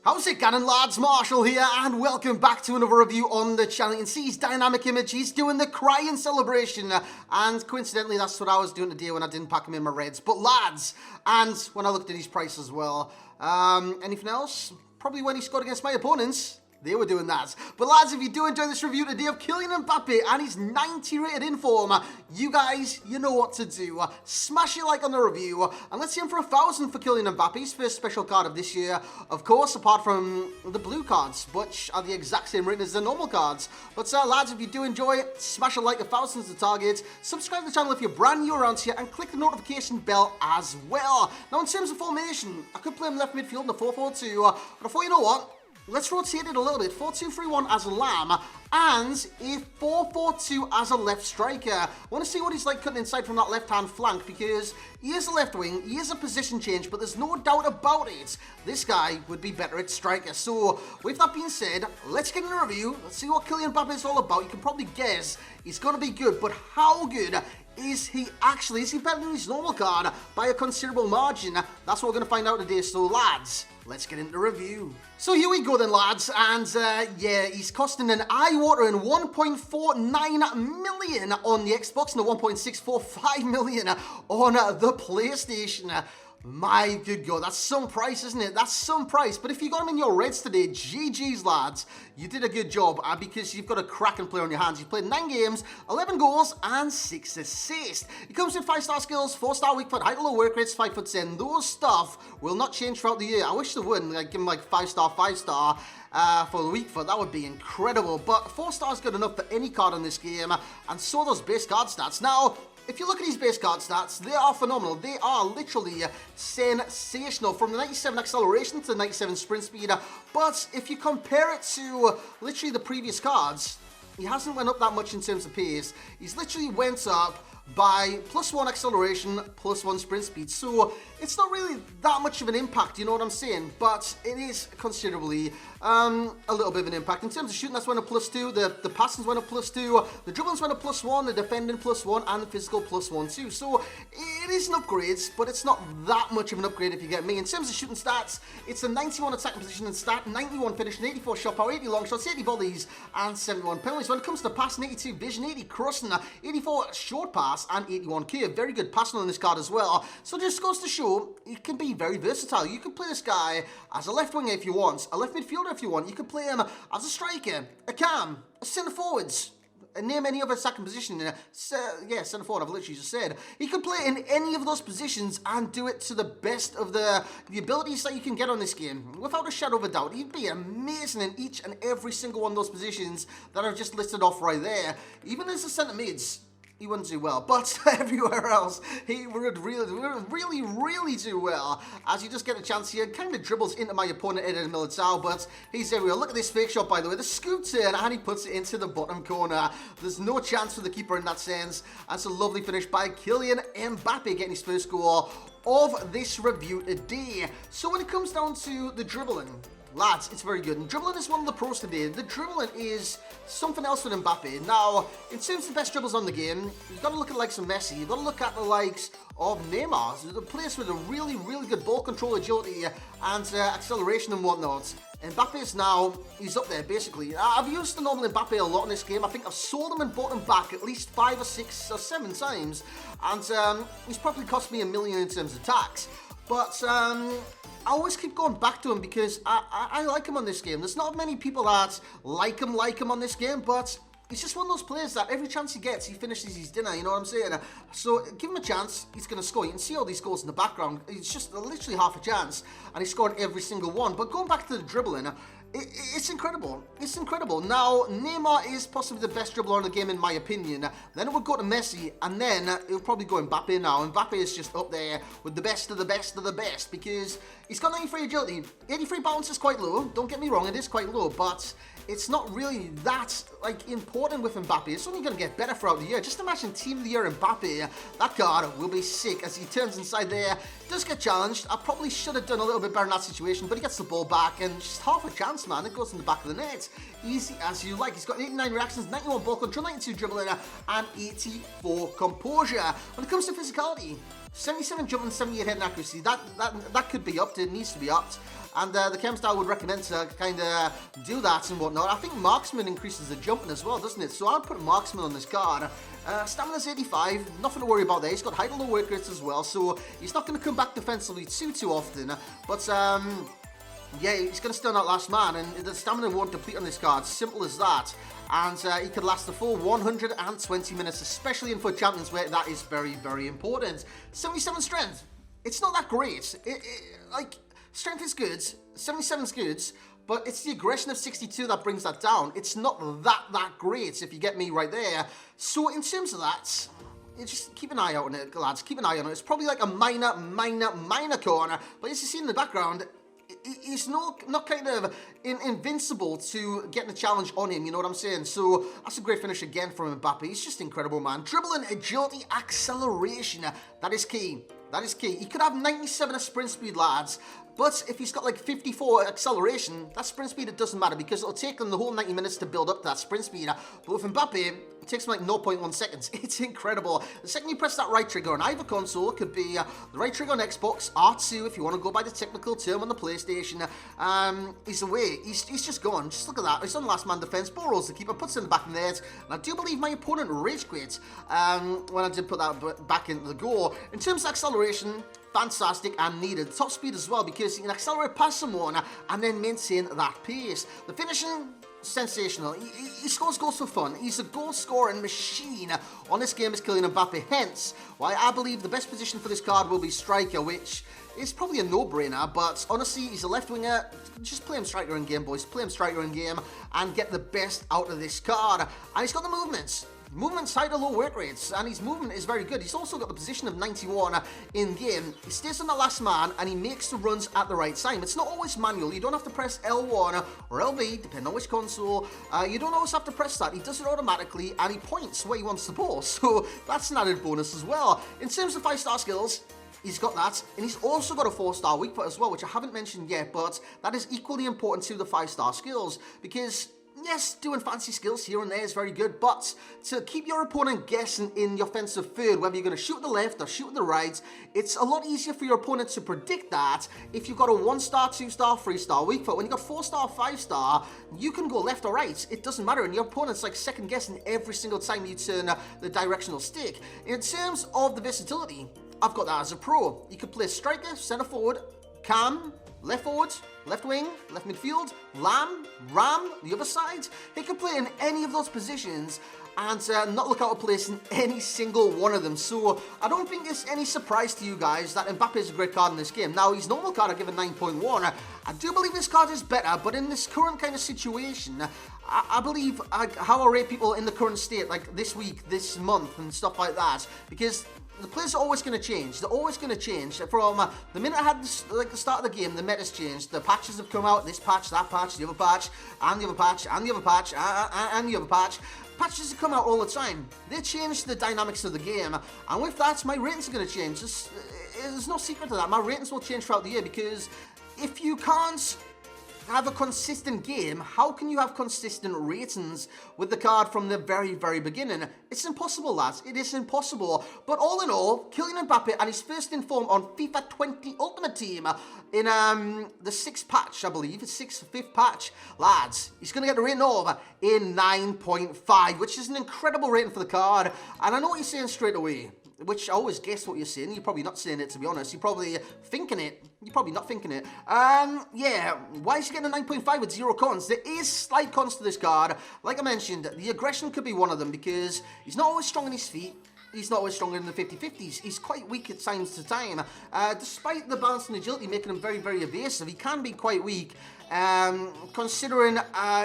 How's it going, lads? Marshall here, and welcome back to another review on the channel. You can see his dynamic image. He's doing the crying celebration, and coincidentally, that's what I was doing today when I didn't pack him in my reds. But lads, and when I looked at his price as well, anything else? Probably when he scored against my opponents. They were doing that. But lads, if you do enjoy this review today of Kylian Mbappe and his 90 rated inform, you guys, you know what to do. Smash your like on the review, and let's aim for 1,000 for Kylian Mbappe's first special card of this year. Of course, apart from the blue cards, which are the exact same rating as the normal cards. But lads, if you do enjoy it, smash a like, 1,000 is the target. Subscribe to the channel if you're brand new around here, and click the notification bell as well. Now, in terms of formation, I could play him left midfield in the 4-4-2, but I thought, you know what? Let's rotate it a little bit. 4-2-3-1 as a lamb and a 4-4-2 as a left striker. I want to see what he's like cutting inside from that left-hand flank, because he is a left wing, he is a position change, but there's no doubt about it, this guy would be better at striker. So, with that being said, let's get in a review. Let's see what Kylian Mbappe is all about. You can probably guess he's going to be good, but how good is he actually? Is he better than his normal card by a considerable margin? That's what we're going to find out today. So, lads, let's get into the review. So here we go then, lads, and yeah, he's costing an eye-watering 1.49 million on the Xbox and a 1.645 million on the PlayStation. My good God, that's some price, isn't it? That's some price. But if you got him in your reds today, GG's, lads. You did a good job, because you've got a cracking player on your hands. You've played 9 games, 11 goals, and 6 assists. He comes with 5-star skills, 4-star weak foot, height to low work rates, 5'10". Those stuff will not change throughout the year. I wish they would, like, give him like 5-star, 5-star. For the weak foot, that would be incredible. But 4-star is good enough for any card in this game, and so those base card stats. Now, if you look at his base card stats, they are phenomenal. They are literally sensational, from the 97 acceleration to the 97 sprint speed. But if you compare it to literally the previous cards, he hasn't went up that much in terms of pace. He's literally went up by +1 acceleration, +1 sprint speed. So it's not really that much of an impact, you know what I'm saying? But it is considerably a little bit of an impact. In terms of shooting, that's went up +2, the passings went up +2, the dribblings went up +1, the defending +1, and the physical +1 too. So it is an upgrade, but it's not that much of an upgrade if you get me. In terms of shooting stats, it's a 91 attacking position and stat, 91 finishing, 84 shot power, 80 long shots, 80 volleys, and 71 penalties. When it comes to passing, 82 vision, 80 crossing, 84 short pass, and 81 curve. Very good passing on this card as well. So just goes to show it can be very versatile. You can play this guy as a left winger if you want, a left midfielder if you want. You can play him as a striker, a cam, a centre forwards. Name any other second position. Yeah, centre forward, I've literally just said. He could play in any of those positions and do it to the best of the abilities that you can get on this game. Without a shadow of a doubt, he'd be amazing in each and every single one of those positions that I've just listed off right there. Even as a centre mids, he wouldn't do well, but everywhere else, he would really do well. As you just get a chance here, kind of dribbles into my opponent, Eden Militao, but he's everywhere. Look at this fake shot, by the way, the scoop turn, and he puts it into the bottom corner. There's no chance for the keeper in that sense. That's a lovely finish by Kylian Mbappe, getting his first goal of this review today. So when it comes down to the dribbling, lads, it's very good. And dribbling is one of the pros today. The dribbling is something else with Mbappe. Now, in terms of the best dribbles on the game, you've got to look at the likes of Messi. You've got to look at the likes of Neymar. The players with a really good ball control, agility, and acceleration and whatnot. Mbappe is now, he's up there basically. I've used the normal Mbappe a lot in this game. I think I've sold him and bought him back at least 5 or 6 or 7 times. And he's probably cost me $1 million in terms of tax. But I always keep going back to him because I like him on this game. There's not many people that like him on this game, but he's just one of those players that every chance he gets, he finishes his dinner, you know what I'm saying? So give him a chance, he's going to score. You can see all these goals in the background. It's just literally half a chance, and he's scored every single one. But going back to the dribbling, it's incredible. It's incredible. Now, Neymar is possibly the best dribbler in the game, in my opinion. Then it would go to Messi, and then it would probably go Mbappe now. Mbappe is just up there with the best of the best of the best, because he's got 93 agility. 83 balance is quite low. Don't get me wrong, it is quite low, but it's not really that important with Mbappe. It's only going to get better throughout the year. Just imagine Team of the Year Mbappe. That card will be sick as he turns inside there. Does get challenged. I probably should have done a little bit better in that situation, but he gets the ball back and just half a chance, man. It goes in the back of the net. Easy as you like. He's got 89 reactions, 91 ball control, 92 dribbling, and 84 composure. When it comes to physicality, 77 jumping, 78 head and accuracy. That could be upped. It needs to be upped. and the chem star would recommend to kind of do that and whatnot. I think marksman increases the jumping as well, doesn't it? So I'd put marksman on this card. Stamina's 85, nothing to worry about there. He's got high to low work rates as well, so he's not going to come back defensively too often. But yeah, he's going to stay on that last man, and the stamina won't deplete on this card. Simple as that. And he could last the full 120 minutes, especially in FUT Champions, where that is very, very important. 77 strength. It's not that great. Like, strength is good. 77 is good. But it's the aggression of 62 that brings that down. It's not that great, if you get me right there. So in terms of that, just keep an eye out on it, lads. Keep an eye on it. It's probably like a minor corner. But as you see in the background, he's not kind of invincible to getting a challenge on him, you know what I'm saying? So that's a great finish again from Mbappe. He's just incredible, man. Dribbling, agility, acceleration. That is key. That is key. He could have 97 of sprint speed, lads. But if he's got like 54 acceleration, that sprint speed, it doesn't matter because it'll take him the whole 90 minutes to build up that sprint speed. But with Mbappe, it takes him like 0.1 seconds. It's incredible. The second you press that right trigger on either console, it could be the right trigger on Xbox, R2 if you want to go by the technical term on the PlayStation. He's away. He's just gone. Just look at that. He's on last man defense. Ball rolls the keeper, puts it in the back of the net. And I do believe my opponent rage quit when I did put that back into the goal. In terms of acceleration, fantastic and needed. Top speed as well because you can accelerate past someone and then maintain that pace. The finishing, sensational. He scores goals for fun. He's a goal scoring machine on this game is Kylian Mbappe. Hence why I believe the best position for this card will be striker, which is probably a no-brainer, but honestly, he's a left winger. Just play him striker in game, boys. Play him striker in game and get the best out of this card. And he's got the movements. Movement's high to low work rates, and his movement is very good. He's also got the position of 91 in game. He stays on the last man, and he makes the runs at the right time. It's not always manual. You don't have to press L1 or LB, depending on which console. You don't always have to press that. He does it automatically, and he points where he wants the ball. So that's an added bonus as well. In terms of 5-star skills, he's got that, and he's also got a 4-star weak foot as well, which I haven't mentioned yet, but that is equally important to the 5-star skills, because yes, doing fancy skills here and there is very good, but to keep your opponent guessing in the offensive third, whether you're going to shoot at the left or shoot at the right, it's a lot easier for your opponent to predict that if you've got a 1-star, 2-star, 3-star weak foot. When you've got 4-star, 5-star, you can go left or right. It doesn't matter, and your opponent's like second guessing every single time you turn the directional stick. In terms of the versatility, I've got that as a pro. You could play striker, centre forward, cam, left forward, left wing, left midfield, ram, the other side. He can play in any of those positions and not look out of place in any single one of them. So I don't think it's any surprise to you guys that Mbappe is a great card in this game. Now, his normal card I give a 9.1. I do believe this card is better, but in this current kind of situation, I believe how I rate people in the current state, like this week, this month, and stuff like that, because the players are always going to change. They're always going to change. From the minute I had this, like the start of the game, the meta's changed. The patches have come out. This patch, that patch, the other patch, and the other patch, and the other patch, and the other patch. Patches have come out all the time. They change the dynamics of the game, and with that, my ratings are going to change. There's no secret to that. My ratings will change throughout the year because if you can't have a consistent game, how can you have consistent ratings with the card from the very, very beginning? It's impossible, lads. It is impossible. But all in all, Kylian Mbappe and his first in form on FIFA 20 Ultimate Team in the 6th patch, I believe. It's 5th patch. Lads, he's going to get the rating of a 9.5, which is an incredible rating for the card. And I know what you're saying straight away, which I always guess what you're saying. You're probably not saying it, to be honest. You're probably thinking it. You're probably not thinking it. Yeah, why is he getting a 9.5 with 0 cons? There is slight cons to this card. Like I mentioned, the aggression could be one of them because he's not always strong on his feet. He's not always stronger in the 50-50s. He's quite weak at times to time. Despite the balance and agility making him very, very evasive, he can be quite weak. Considering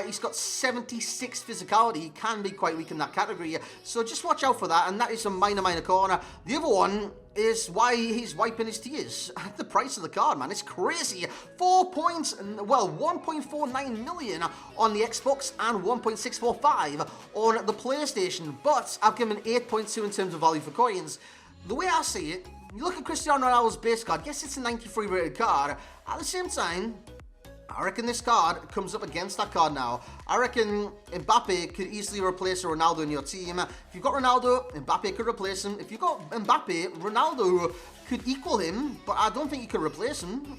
he's got 76 physicality, he can be quite weak in that category. So just watch out for that, and that is a minor corner. The other one is why he's wiping his tears at the price of the card, man. It's crazy. 1.49 million on the Xbox and 1.645 on the PlayStation, but I've given 8.2 in terms of value for coins. The way I see it, you look at Cristiano Ronaldo's base card, yes, it's a 93 rated card. At the same time, I reckon this card comes up against that card now. I reckon Mbappe could easily replace Ronaldo in your team. If you've got Ronaldo, Mbappe could replace him. If you've got Mbappe, Ronaldo could equal him, but I don't think you could replace him.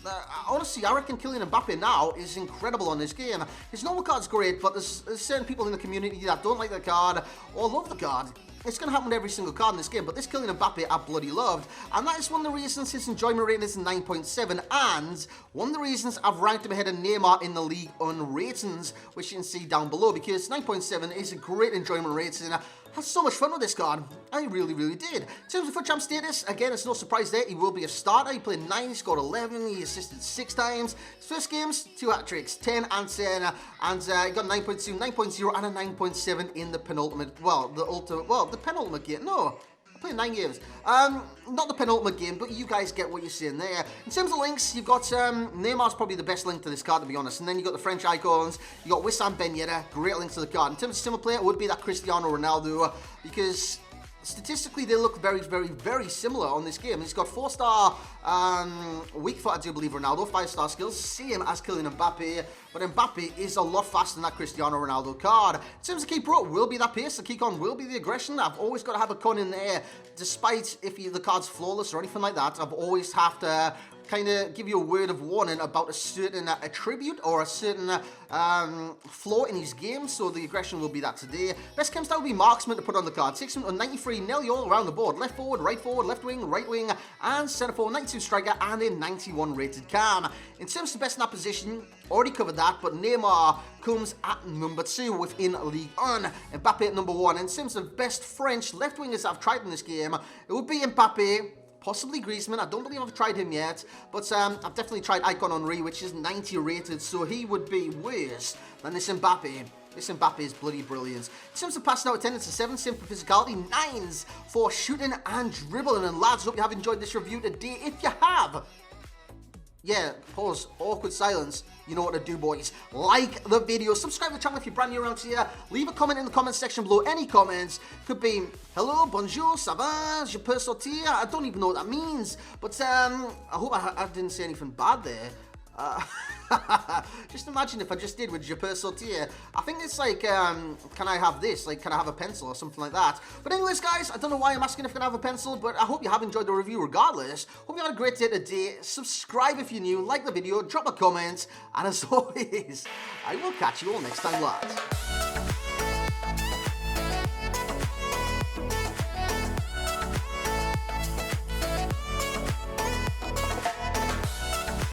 Honestly, I reckon Kylian Mbappe now is incredible on this game. His normal card's great, but there's certain people in the community that don't like the card or love the card. It's going to happen with every single card in this game, but this Kylian Mbappe I bloody loved, and that is one of the reasons his enjoyment rating is 9.7, and one of the reasons I've ranked him ahead of Neymar in the league on ratings, which you can see down below, because 9.7 is a great enjoyment rating. I had so much fun with this card. I really, really did. In terms of FUT Champ status, again, it's no surprise there. He will be a starter. He played 9, he scored 11, he assisted 6 times. His first games, 2 hat-tricks, 10 and 10, and he got 9.2, 9.0, and a 9.7 in the penultimate, the penultimate game. No, I played 9 games. Not the penultimate game, but you guys get what you're seeing there. In terms of links, you've got Neymar's probably the best link to this card, to be honest. And then you've got the French icons. You got Wissam Ben Yedder, great link to the card. In terms of similar player, it would be that Cristiano Ronaldo, because statistically, they look very, very, very similar on this game. He's got 4-star weak foot, I do believe, Ronaldo, 5-star skills, same as Kylian Mbappe, but Mbappe is a lot faster than that Cristiano Ronaldo card. In terms of key pro, will be that pace, the key con will be the aggression. I've always got to have a con in there, despite if the card's flawless or anything like that. I've always have to kind of give you a word of warning about a certain attribute or a certain flaw in his game, so the aggression will be that today. Best chem style will be marksman to put on the card. 693, nearly all around the board. Left forward, left wing, right wing, and centre forward. 92 striker and a 91 rated cam. In terms of best in that position, already covered that, but Neymar comes at number 2 within League 1. Mbappe at number 1. In terms of best French left wingers I've tried in this game, it would be Mbappe, possibly Griezmann. I don't believe I've tried him yet, but I've definitely tried Icon Henry, which is 90 rated, so he would be worse than this Mbappe. This Mbappe is bloody brilliant. In terms of passing out attendance, a 7, simple physicality, 9s for shooting and dribbling. And lads, hope you have enjoyed this review today. If you have, yeah, pause, awkward silence. You know what to do, boys. Like the video, subscribe to the channel if you're brand new around here. Leave a comment in the comment section below. Any comments. Could be hello, bonjour, ça va, je peux sortir. I don't even know what that means. But I hope I didn't say anything bad there. Just imagine if I just did with je peux sortir. I think it's like, can I have this? Like, can I have a pencil or something like that? But anyways, guys, I don't know why I'm asking if I can have a pencil, but I hope you have enjoyed the review regardless. Hope you had a great day today. Subscribe if you're new, like the video, drop a comment, and as always, I will catch you all next time, lads.